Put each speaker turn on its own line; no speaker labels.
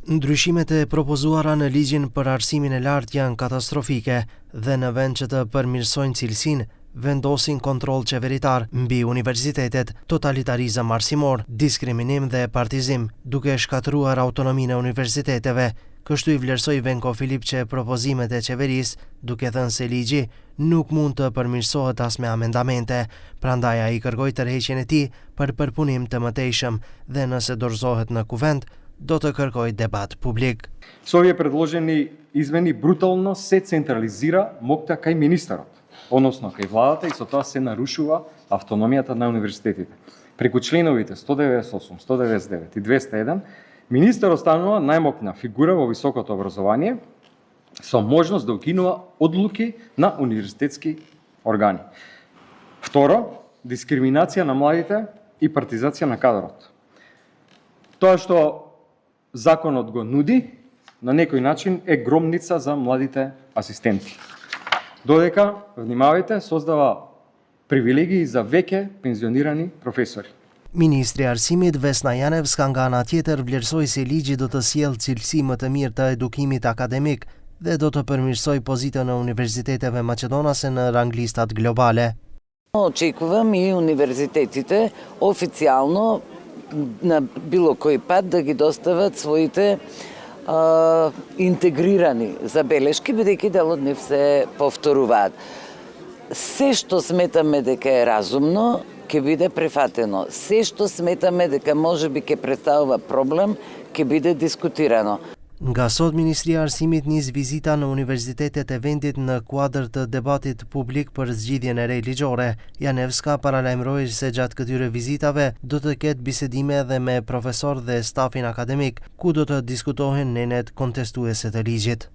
Ndryshimet e propozuara në ligjin për arsimin e lartë janë katastrofike dhe në vend që të përmirësojnë cilësinë, vendosin kontroll qeveritar mbi universitetet, totalitarizëm arsimor, diskriminim dhe partizim, duke shkatëruar autonominë e universiteteve. Kështu i vlerësoi Venko Filip që propozimet e qeverisë, duke thënë se ligji nuk mund të përmirësohet as me amendamente, prandaj ai kërkoi tërheqjen e tij për përpunim të mëtejshëm dhe nëse dorëzohet në kuvent, do të kërkoj debat publik.
С овие предложени измени брутално се централизира моќта кај министерот, односно кај владата, и со тоа се нарушува автономијата на универзитетите. Преку членовите 198, 199 и 201, министерот станува најмоќна фигура во високото образование со можност да укинува одлуки на универзитетски органи. Второ, дискриминација на младите и партизација на кадрот. Тоа што законот го нуди, на некој начин е громница за младите асистенти. Додека, внимавајте, создава привилегии за веќе пензионирани професори.
Ministri i Arsimit Vesna Janevska nga ana tjetër vlerësoi se ligji do të sjellë cilësi më të mirë të edukimit akademik dhe do të përmirësojë pozitën e universiteteve maqedonase në ranglistat globale.
Очекувам и универзитетите официјално на било кој пат да ги достават своите интегрирани забелешки, бидејќи дел од нив се повторуваат. Се што сметаме дека е разумно, ќе биде прифатено. Се што сметаме дека можеби ќе представува проблем, ќе биде дискутирано.
Nga sot, Ministria e Arsimit nis vizita në universitetet e vendit në kuadër të debatit publik për zgjidhjen e re ligjore. Janevska paralajmëroi se gjatë këtyre vizitave do të ketë bisedime edhe me profesor dhe stafin akademik, ku do të diskutohen nenet kontestuese të ligjit.